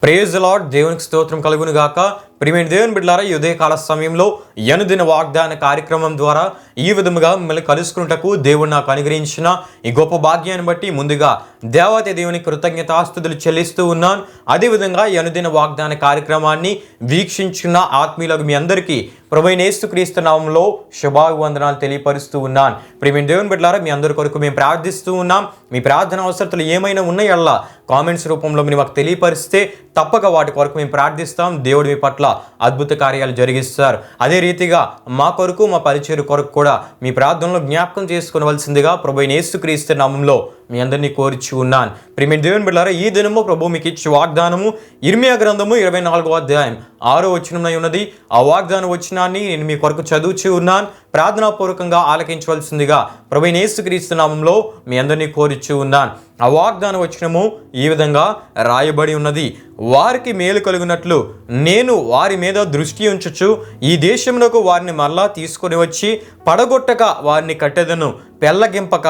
Praise the lord. దేవునికి స్తోత్రం కలుగును గాక. ప్రియమైన దేవుని బిడ్డలారా, ఈ ఉదయకాల సమయంలో అనుదిన వాగ్దాన కార్యక్రమం ద్వారా ఈ విధముగా మిమ్మల్ని కలుసుకున్నటకు దేవుడు నాకు అనుగ్రహించిన ఈ గొప్ప భాగ్యాన్ని బట్టి ముందుగా దేవాతి దేవుని కృతజ్ఞతాస్తుతులు చెల్లిస్తూ ఉన్నాను. అదేవిధంగా ఈ అనుదిన వాగ్దాన కార్యక్రమాన్ని వీక్షించిన ఆత్మీయులకు మీ అందరికీ ప్రభువైన యేసుక్రీస్తు నామములో శుభాభివందనాలు తెలియపరుస్తూ ఉన్నాను. ప్రియమైన దేవుని బిడ్డలారా, మీ అందరి కొరకు మేము ప్రార్థిస్తూ ఉన్నాం. మీ ప్రార్థన అవసరతలు ఏమైనా ఉన్నాయల్లా కామెంట్స్ రూపంలో మీరు మాకు తెలియపరిస్తే తప్పక వాటి కొరకు మేము ప్రార్థిస్తాం. దేవుడు మీ పట్ల అద్భుత కార్యాలు జరిగిస్తారు. అదే రీతిగా మా కొరకు, మా పరిచయ కొరకు కూడా మీ ప్రార్థనలో జ్ఞాపకం చేసుకోవలసిందిగా ప్రభువైన యేసుక్రీస్తు నామములో మీ అందరినీ కోరిచి ఉన్నాను. ప్రియమైన దేవుని బిడ్డలారా, ఈ దినము ప్రభు మీకు ఇచ్చే వాగ్దానము ఇర్మియా గ్రంథము 24వ అధ్యాయం 6వ వచనమున ఉన్నది. ఆ వాగ్దాన వచనాన్ని నేను మీ కొరకు చదువుచూ ఉన్నాను. ప్రార్థనాపూర్వకంగా ఆలకించవలసిందిగా ప్రభువైన యేసుక్రీస్తు నామములో మీ అందరినీ కోరిచూ ఉన్నాను. ఆ వాగ్దాన వచనము ఈ విధంగా రాయబడి ఉన్నది. వారికి మేలు కలుగునట్లు నేను వారి మీద దృష్టి ఉంచుచు ఈ దేశమునకు వారిని మరలా తీసుకొని వచ్చి పడగొట్టక వారిని కట్టెదను, పెళ్ళగింపక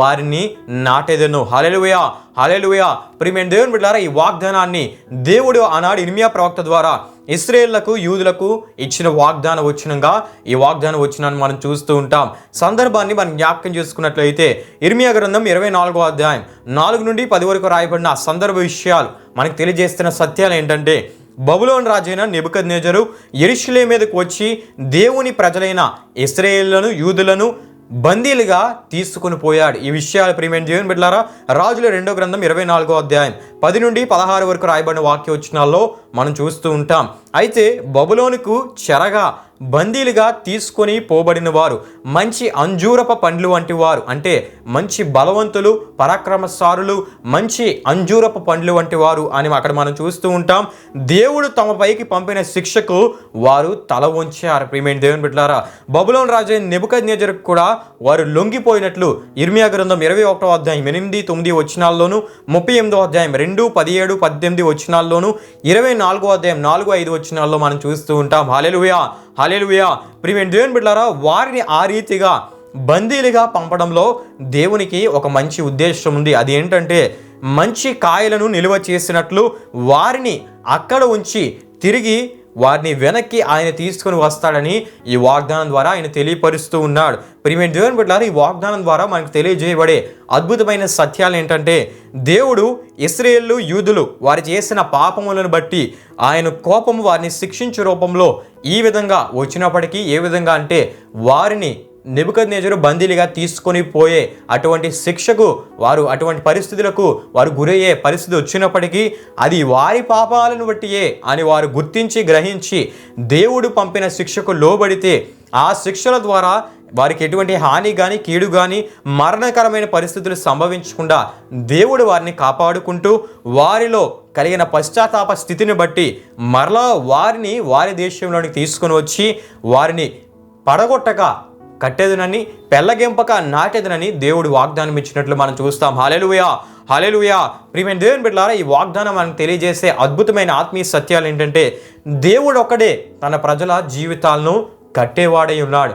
వారిని నాటెదను. హల్లెలూయా, హల్లెలూయా. ప్రియమైన దేవుని బిడ్డలారా, ఈ వాగ్దానాన్ని దేవుడు ఆనాడు ఇర్మియా ప్రవక్త ద్వారా ఇశ్రాయేలులకు, యూదులకు ఇచ్చిన వాగ్దాన వచనంగా ఈ వాగ్దాన వచనాన్ని మనం చూస్తూ ఉంటాం. సందర్భాన్ని మనం జ్ఞాపకం చేసుకున్నట్లయితే ఇర్మియా గ్రంథం 24వ అధ్యాయం 4 నుండి 10 వరకు రాయబడిన సందర్భ విషయాలు మనకు తెలియజేస్తున్న సత్యాలు ఏంటంటే, బబులోను రాజైన నెబుకద్నెజరు యెరూషలేము మీదకు వచ్చి దేవుని ప్రజలైన ఇశ్రాయేలులను, యూదులను బందీలుగా తీసుకుని పోయాడు. ఈ విషయాలు ప్రియమైన దేవుని బిడ్డలారా, రాజుల 2వ గ్రంథం 24వ అధ్యాయం 10 నుండి 16 వరకు రాయబడిన వాక్యవచనాల్లో మనం చూస్తూ ఉంటాం. అయితే బబులోనుకు చెరగా బందీలుగా తీసుకొని పోబడిన వారు మంచి అంజూరప పండ్లు వంటి వారు, అంటే మంచి బలవంతులు, పరాక్రమశాలులు, మంచి అంజూరప పండ్లు వంటి వారు అని అక్కడ మనం చూస్తూ ఉంటాం. దేవుడు తమ పైకి పంపిన శిక్షకు వారు తల వంచారు. ప్రియమైన దేవుని బిడ్డలారా, బబులోను రాజు నెబుకద్నెజరుకు కూడా వారు లొంగిపోయినట్లు ఇర్మియా గ్రంథం 21వ అధ్యాయం 8, 9 వచనాల్లోను, 38వ అధ్యాయం 2, 17, 18 వచనాల్లోను, 24వ అధ్యాయం 4, 5 వచనాల్లో మనం చూస్తూ ఉంటాం. హల్లెలూయా, హల్లెలూయా. ప్రియమైన దేవుని బిడ్డలారా, వారిని ఆ రీతిగా బందీలుగా పంపడంలో దేవునికి ఒక మంచి ఉద్దేశం ఉంది. అది ఏంటంటే, మంచి కాయలను నిల్వ చేసినట్లు వారిని అక్కడ ఉంచి తిరిగి వారిని వెనక్కి ఆయన తీసుకొని వస్తాడని ఈ వాగ్దానం ద్వారా ఆయన తెలియపరుస్తూ ఉన్నాడు. ప్రియమైన దేవుని బిడ్డలారా, ఈ వాగ్దానం ద్వారా మనకు తెలియజేయబడే అద్భుతమైన సత్యాలు ఏంటంటే, దేవుడు ఇశ్రాయేలు, యూదులు వారు చేసిన పాపములను బట్టి ఆయన కోపము వారిని శిక్షించే రూపంలో ఈ విధంగా వచ్చినప్పటికీ, ఏ విధంగా అంటే వారిని నెబుకద్నెజరు బందీలుగా తీసుకొని పోయే అటువంటి శిక్షకు వారు, అటువంటి పరిస్థితులకు వారు గురయ్యే పరిస్థితి వచ్చినప్పటికీ అది వారి పాపాలను బట్టియే అని వారు గుర్తించి గ్రహించి దేవుడు పంపిన శిక్షకు లోబడితే ఆ శిక్షల ద్వారా వారికి ఎటువంటి హాని కానీ, కీడు కానీ, మరణకరమైన పరిస్థితులు సంభవించకుండా దేవుడు వారిని కాపాడుకుంటూ వారిలో కలిగిన పశ్చాత్తాప స్థితిని బట్టి మరలా వారిని వారి దేశంలోనికి తీసుకొని వచ్చి వారిని పడగొట్టక కట్టేదనని, పెళ్ళగింపక నాటేదనని దేవుడు వాగ్దానం ఇచ్చినట్లు మనం చూస్తాం. హల్లెలూయా, హల్లెలూయా. ప్రియమైన దేవుని బిడ్డలారా, ఈ వాగ్దానం మనకు తెలియజేసే అద్భుతమైన ఆత్మీయ సత్యాలు ఏంటంటే, దేవుడు ఒక్కడే తన ప్రజల జీవితాలను కట్టేవాడై ఉన్నాడు.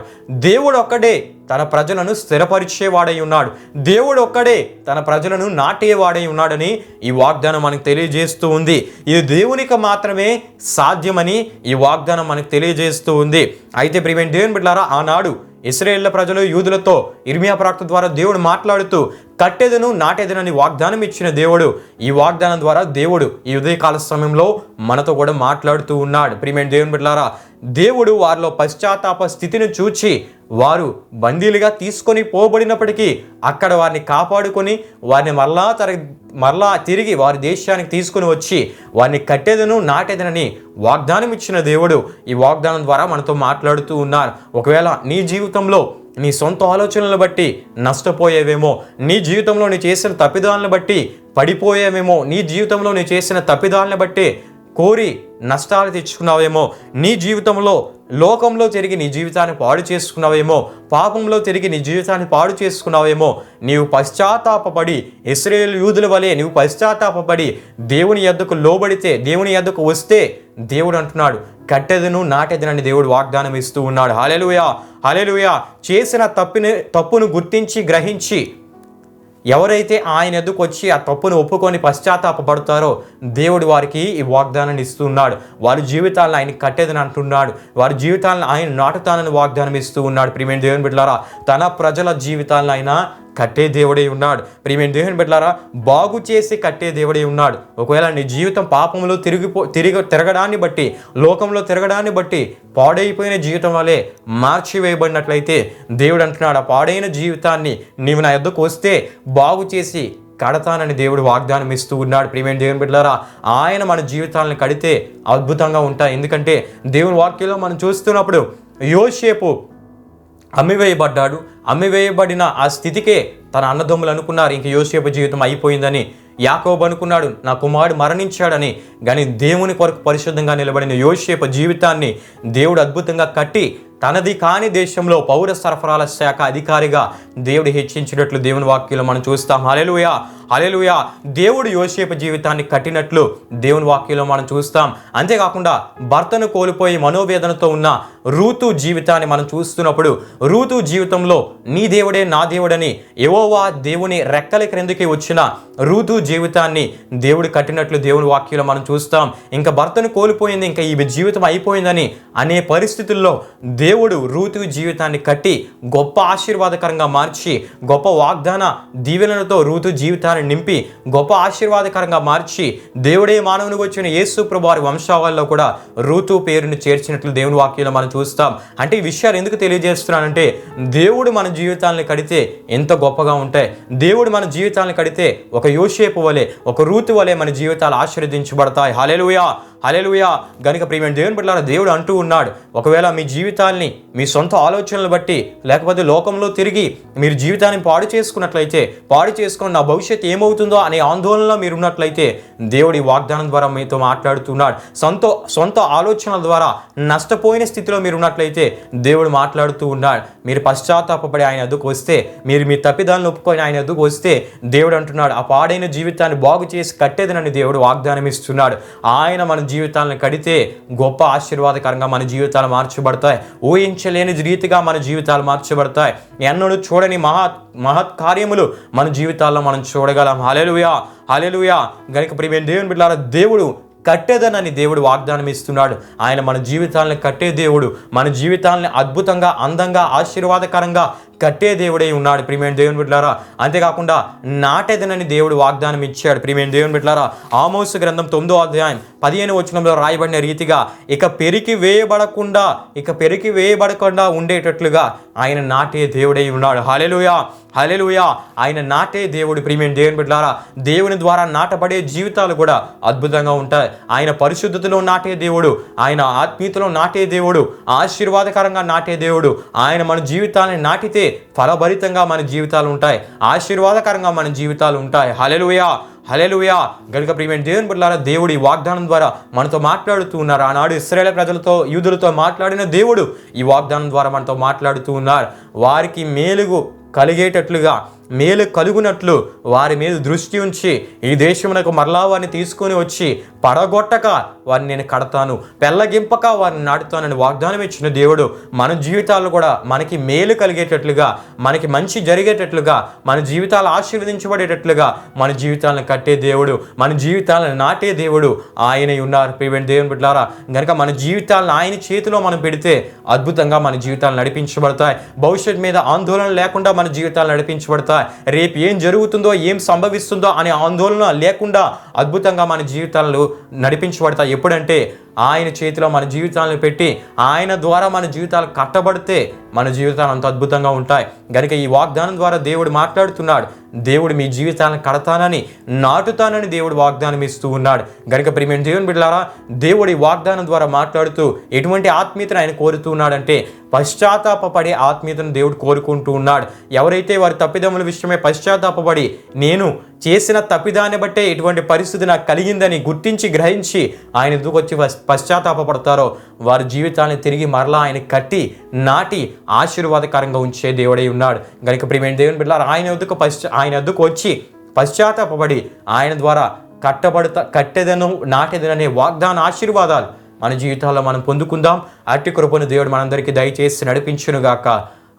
దేవుడు ఒక్కడే తన ప్రజలను స్థిరపరిచేవాడై ఉన్నాడు. దేవుడు ఒక్కడే తన ప్రజలను నాటేవాడై ఉన్నాడని ఈ వాగ్దానం మనకు తెలియజేస్తూ ఉంది. ఇది దేవునికి మాత్రమే సాధ్యమని ఈ వాగ్దానం మనకు తెలియజేస్తూ ఉంది. అయితే ప్రియమైన దేవుని బిడ్డలారా, ఆనాడు ఇశ్రాయేలు ప్రజలు, యూదులతో ఇర్మియా ప్రవక్త ద్వారా దేవుడు మాట్లాడుతూ కట్టెదను, నాటెదనని వాగ్దానం ఇచ్చిన దేవుడు, ఈ వాగ్దానం ద్వారా దేవుడు ఈ ఉదయకాల సమయంలో మనతో కూడా మాట్లాడుతూ ఉన్నాడు. ప్రియమైన దేవుని బిడ్డలారా, దేవుడు వారిలో పశ్చాత్తాప స్థితిని చూచి వారు బందీలుగా తీసుకొని పోబడినప్పటికీ అక్కడ వారిని కాపాడుకొని వారిని మరలా తిరిగి వారి దేశానికి తీసుకుని వచ్చి వారిని కట్టేదను, నాటేదనని వాగ్దానం ఇచ్చిన దేవుడు ఈ వాగ్దానం ద్వారా మనతో మాట్లాడుతూ ఉన్నారు. ఒకవేళ నీ జీవితంలో నీ సొంత ఆలోచనలను బట్టి నష్టపోయేవేమో, నీ జీవితంలో నీ చేసిన తప్పిదాలను బట్టి పడిపోయేవేమో, నీ జీవితంలో నీ చేసిన తప్పిదాలను బట్టి కోరి నష్టాలు తెచ్చుకున్నావేమో, నీ జీవితంలో లోకంలో తిరిగి నీ జీవితాన్ని పాడు చేసుకున్నావేమో, పాపంలో తిరిగి నీ జీవితాన్ని పాడు చేసుకున్నావేమో, నీవు పశ్చాత్తాపపడి ఇశ్రాయేలు యూదుల వలె నీవు పశ్చాత్తాపపడి దేవుని యొద్దకు లోబడితే, దేవుని యొద్దకు వస్తే దేవుడు అంటున్నాడు కట్టెదను, నాటెదనని దేవుడు వాగ్దానం ఇస్తూ ఉన్నాడు. హల్లెలూయా, హల్లెలూయా. చేసిన తప్పును గుర్తించి గ్రహించి ఎవరైతే ఆయన ఎద్దుకు వచ్చి ఆ తప్పును ఒప్పుకొని పశ్చాత్తాపపడతారో దేవుడు వారికి ఈ వాగ్దానాన్ని ఇస్తున్నాడు. వారి జీవితాలను ఆయన కట్టేదని అంటున్నాడు. వారి జీవితాలను ఆయన నాటుతానని వాగ్దానం ఇస్తూ ఉన్నాడు. ప్రియమైన దేవుని బిడ్డలారా, తన ప్రజల జీవితాలను ఆయన కట్టే దేవుడే ఉన్నాడు. ప్రియమైన దేవుని బిడ్డలారా, బాగు చేసి కట్టే దేవుడే ఉన్నాడు. ఒకవేళ నీ జీవితం పాపంలో తిరగడాన్ని బట్టి, లోకంలో తిరగడాన్ని బట్టి పాడైపోయిన జీవితం వలె మార్చివేయబడినట్లయితే దేవుడు అంటున్నాడు, ఆ పాడైన జీవితాన్ని నీవు నా యొద్దకు వస్తే బాగు చేసి కడతానని దేవుడు వాగ్దానం ఇస్తూ ఉన్నాడు. ప్రియమైన దేవుని బిడ్డలారా, ఆయన మన జీవితాలను కడితే అద్భుతంగా ఉంటాయి. ఎందుకంటే దేవుని వాక్యంలో మనం చూస్తున్నప్పుడు యోసేపు అమ్మివేయబడ్డాడు. అమ్మివేయబడిన ఆ స్థితికే తన అన్నదమ్ములు అనుకున్నారు ఇంక యోసేపు జీవితం అయిపోయిందని. యాకోబు అనుకున్నాడు నా కుమారుడు మరణించాడని. కానీ దేవుని కొరకు పరిశుద్ధంగా నిలబడిన యోసేపు జీవితాన్ని దేవుడు అద్భుతంగా కట్టి తనది కాని దేశంలో పౌర సరఫరాల శాఖ అధికారిగా దేవుడు హెచ్చించినట్లు దేవుని వాక్యంలో మనం చూస్తాం. హల్లెలూయా, హల్లెలూయా. దేవుడు యోసేపు జీవితాన్ని కట్టినట్లు దేవుని వాక్యంలో మనం చూస్తాం. అంతేకాకుండా భర్తను కోల్పోయి మనోవేదనతో ఉన్న రూతు జీవితాన్ని మనం చూస్తున్నప్పుడు రూతు జీవితంలో నీ దేవుడే నా దేవుడని యెహోవా దేవుని రెక్కల క్రిందికి వచ్చిన రూతు జీవితాన్ని దేవుడు కట్టినట్లు దేవుని వాక్యంలో మనం చూస్తాం. ఇంకా భర్తను కోల్పోయింది, ఇంకా ఈ జీవితం అయిపోయిందని అనే పరిస్థితుల్లో దేవుడు రూతు జీవితాన్ని కట్టి గొప్ప ఆశీర్వాదకరంగా మార్చి గొప్ప వాగ్దాన దీవెనలతో రూతు జీవితాన్ని నింపి గొప్ప ఆశీర్వాదకరంగా మార్చి దేవుడే మానవునికి వచ్చిన యేసు ప్రభువు వారి వంశావళిలో కూడా రూతు పేరును చేర్చినట్లు దేవుని వాక్యంలో మనం చూస్తాం. అంటే ఈ విషయాలు ఎందుకు తెలియజేస్తున్నానంటే దేవుడు మన జీవితాలను కడితే ఎంత గొప్పగా ఉంటాయి. దేవుడు మన జీవితాలను కడితే ఒక యోసేపు వలె, ఒక రూతు వలె మన జీవితాలు ఆశీర్వదించబడతాయి. హల్లెలూయా, హల్లెలూయా. గనుక ప్రియమైన దేవుని బిడ్డలారా, దేవుడు అంటూ ఉన్నాడు, ఒకవేళ మీ జీవితాల్ని మీ సొంత ఆలోచనలు బట్టి లేకపోతే లోకంలో తిరిగి మీరు జీవితాన్ని పాడు చేసుకున్నట్లయితే, పాడు చేసుకుని నా భవిష్యత్తు ఏమవుతుందో అనే ఆందోళనలో మీరు ఉన్నట్లయితే దేవుడి వాగ్దానం ద్వారా మీతో మాట్లాడుతున్నాడు. సొంత ఆలోచనల ద్వారా నష్టపోయిన స్థితిలో మీరు ఉన్నట్లయితే దేవుడు మాట్లాడుతూ ఉన్నాడు. మీరు పశ్చాత్తాపపడి ఆయన ఎదుకు వస్తే, మీరు మీ తప్పిదాలను ఒప్పుకొని ఆయన ఎదుకు వస్తే దేవుడు అంటున్నాడు ఆ పాడైన జీవితాన్ని బాగు చేసి కట్టేదనని దేవుడు వాగ్దానం ఇస్తున్నాడు. ఆయన మన జీవితాలను కడితే గొప్ప ఆశీర్వాదకరంగా మన జీవితాలు మార్చబడతాయి. ఊహించలేని రీతిగా మన జీవితాలు మార్చబడతాయి. ఎన్నడూ చూడని మహత్ కార్యములు మన జీవితాల్లో మనం చూడగలం. హల్లెలూయా, హల్లెలూయా. గనుక ప్రియమైన దేవుని బిడ్డలారా, దేవుడు కట్టేదనని దేవుడు వాగ్దానం ఇస్తున్నాడు. ఆయన మన జీవితాలను కట్టే దేవుడు, మన జీవితాలను అద్భుతంగా, అందంగా, ఆశీర్వాదకరంగా కట్టే దేవుడే ఉన్నాడు. ప్రియమైన దేవుని బిడ్డలారా, అంతేకాకుండా నాటేదనని దేవుడు వాగ్దానం ఇచ్చాడు. ప్రియమైన దేవుని బిడ్డలారా, ఆమోసు గ్రంథం 9వ అధ్యాయం 15వ వచనంలో రాయబడిన రీతిగా ఇక పెరికి వేయబడకుండా ఉండేటట్లుగా ఆయన నాటే దేవుడై ఉన్నాడు. హల్లెలూయా, హల్లెలూయా. ఆయన నాటే దేవుడు. ప్రియమైన దేవుని బిడ్డలారా, దేవుని ద్వారా నాటబడే జీవితాలు కూడా అద్భుతంగా ఉంటాయి. ఆయన పరిశుద్ధతలో నాటే దేవుడు, ఆయన ఆత్మీయతలో నాటే దేవుడు, ఆశీర్వాదకరంగా నాటే దేవుడు. ఆయన మన జీవితాన్ని నాటితే ఫలభరితంగా మన జీవితాలు ఉంటాయి, ఆశీర్వాదకరంగా మన జీవితాలు ఉంటాయి. హల్లెలూయా, హల్లెలూయా. గనుక ప్రియమైన దేవుని బిడ్డలారా, దేవుడు ఈ వాగ్దానం ద్వారా మనతో మాట్లాడుతూ ఉన్నారు. ఆనాడు ఇశ్రాయేలు ప్రజలతో, యూదులతో మాట్లాడిన దేవుడు ఈ వాగ్దానం ద్వారా మనతో మాట్లాడుతూ ఉన్నారు. వారికి మేలు కలుగునట్లు వారి మీద దృష్టి ఉంచి ఈ దేశమునకు మరలా వారిని తీసుకొని వచ్చి పడగొట్టక వారిని నేను కడతాను, పెళ్ళగింపక వారిని నాటుతానని వాగ్దానం ఇచ్చిన దేవుడు మన జీవితాలు కూడా మనకి మేలు కలిగేటట్లుగా, మనకి మంచి జరిగేటట్లుగా, మన జీవితాలు ఆశీర్వదించబడేటట్లుగా మన జీవితాలను కట్టే దేవుడు, మన జీవితాలను నాటే దేవుడు ఆయనే ఉన్నారు. ప్రియమైన దేవుని బిడ్డలారా, గనుక మన జీవితాలను ఆయన చేతిలో మనం పెడితే అద్భుతంగా మన జీవితాలు నడిపించబడతాయి. భవిష్యత్తు మీద ఆందోళన లేకుండా మన జీవితాలు నడిపించబడతాయి. రేపు ఏం జరుగుతుందో, ఏం సంభవిస్తుందో అనే ఆందోళన లేకుండా అద్భుతంగా మన జీవితాలు నడిపించబడతాయి. ఎప్పుడంటే ఆయన చేతిలో మన జీవితాలను పెట్టి ఆయన ద్వారా మన జీవితాలు కట్టబడితే మన జీవితాలు అంత అద్భుతంగా ఉంటాయి. గనుక ఈ వాగ్దానం ద్వారా దేవుడు మాట్లాడుతున్నాడు. దేవుడు మీ జీవితాలను కడతానని, నాటుతానని దేవుడు వాగ్దానం ఇస్తూ ఉన్నాడు. గనుక ప్రియమైన దేవుని బిడ్డలారా, దేవుడి వాగ్దానం ద్వారా మాట్లాడుతూ ఎటువంటి ఆత్మీయతను ఆయన కోరుతూ ఉన్నాడంటే పశ్చాత్తాపపడే ఆత్మీయతను దేవుడు కోరుకుంటూ ఉన్నాడు. ఎవరైతే వారి తప్పిదముల విషయమే పశ్చాత్తాపపడి నేను చేసిన తప్పిదాన్ని బట్టే ఎటువంటి పరిస్థితి నాకు కలిగిందని గుర్తించి గ్రహించి ఆయన ఎదుగు వచ్చి పశ్చాత్తాపడతారో వారి జీవితాన్ని తిరిగి మరలా ఆయన కట్టి నాటి ఆశీర్వాదకరంగా ఉంచే దేవుడై ఉన్నాడు. గనుక ప్రియమైన దేవుని బిడ్డలారా, ఆయన ఎద్దుకు వచ్చి పశ్చాత్తాపడి ఆయన ద్వారా కట్టెదను నాటెదననే వాగ్దాన ఆశీర్వాదాలు మన జీవితాల్లో మనం పొందుకుందాం. అట్టి కృపను దేవుడు మనందరికీ దయచేసి నడిపించునుగాక.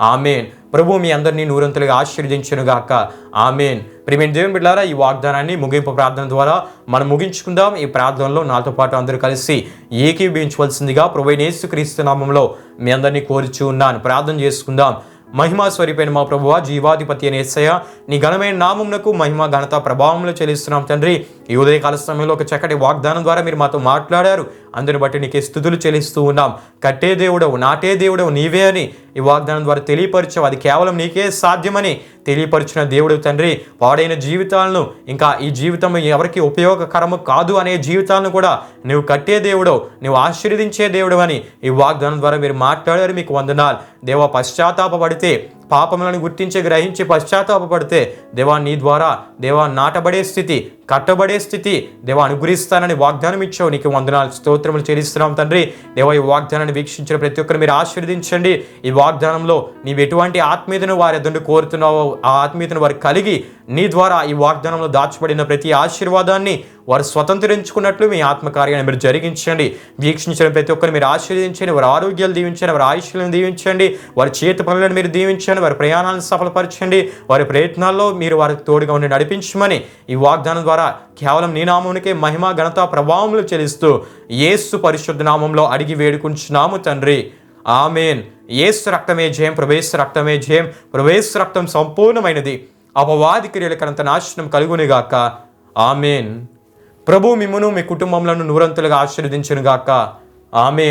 ఆమెన్. ప్రభు మీ అందరినీ నూరంతులుగా ఆశీర్వదించునుగాక. ఆమెన్. ప్రియమైన దేవుని బిడ్డలారా, ఈ వాగ్దానాన్ని ముగింపు ప్రార్థన ద్వారా మనం ముగించుకుందాం. ఈ ప్రార్థనలో నాతో పాటు అందరూ కలిసి ఏకీభవించవలసిందిగా ప్రభువైన యేసుక్రీస్తు నామములో మీ అందరినీ కోరుచూ ఉన్నాను. ప్రార్థన చేసుకుందాం. మహిమా స్వరూపైన మా ప్రభువా, జీవాధిపతి అయిన యేసయ్య, నీ ఘనమైన నామమునకు మహిమ ఘనత ప్రభావములు చెల్లిస్తున్నాం తండ్రి. ఈ ఉదయకాల సమయంలో ఒక చక్కటి వాగ్దానం ద్వారా మీరు మాతో మాట్లాడారు. అందుని బట్టి నీకే స్తుతులు చెల్లిస్తూ ఉన్నాం. కట్టే దేవుడవు, నాటే దేవుడవు నీవే అని ఈ వాగ్దానం ద్వారా తెలియపరిచావు. అది కేవలం నీకే సాధ్యమని తెలియపరిచిన దేవుడు తండ్రి. పాడైన జీవితాలను, ఇంకా ఈ జీవితం ఎవరికి ఉపయోగకరము కాదు అనే జీవితాలను కూడా నువ్వు కట్టే దేవుడవు, నువ్వు ఆశీర్వదించే దేవుడు అని ఈ వాగ్దానం ద్వారా మీరు మాట్లాడారు. మీకు వందనాలు దేవా. పశ్చాత్తాపడితే, పాపములను గుర్తించి గ్రహించి పశ్చాత్తాపడితే దేవా, నీ ద్వారా దేవా నాటబడే స్థితి, కట్టబడే స్థితి దేవా అనుగ్రహిస్తానని వాగ్దానం ఇచ్చావు. నీకు వందనాలు, స్తోత్రములు చెల్లిస్తున్నాం తండ్రి. దేవా, ఈ వాగ్దానాన్ని వీక్షించిన ప్రతి ఒక్కరు మీరు ఆశీర్వదించండి. ఈ వాగ్దానంలో నీవు ఎటువంటి ఆత్మీయతను వారి ఎదుట కోరుతున్నావో ఆ ఆత్మీయతను వారు కలిగి నీ ద్వారా ఈ వాగ్దానంలో దాచబడిన ప్రతి ఆశీర్వాదాన్ని వారు స్వతంత్రించుకున్నట్లు మీ ఆత్మకార్యాన్ని మీరు జరిగించండి. వీక్షించిన ప్రతి ఒక్కరు మీరు ఆశీర్వదించండి. వారి ఆరోగ్యాలు దీవించండి, వారి ఆయుష్లను దీవించండి, వారి చేతి పనులను మీరు దీవించండి, వారి ప్రయాణాలను సఫలపరచండి, వారి ప్రయత్నాల్లో మీరు వారికి తోడుగా ఉండి నడిపించమని ఈ వాగ్దానం ద్వారా కేవలం నీ నామమునికే మహిమ ఘనత ప్రభావములు చెల్లిస్తూ యేసు పరిశుద్ధ నామంలో అడిగి వేడుకుంటున్నాము తండ్రి. ఆమెన్. యేసు రక్తమే జయం, ప్రవేశ రక్తమే జయం, ప్రవేశ రక్తం సంపూర్ణమైనది. అపవాది క్రియలకంత నాశనం కలుగునిగాక. ఆమెన్. ప్రభు మిమ్మును మీ కుటుంబములను నూరంతులుగా ఆశీర్వదించునుగాక. ఆమెన్.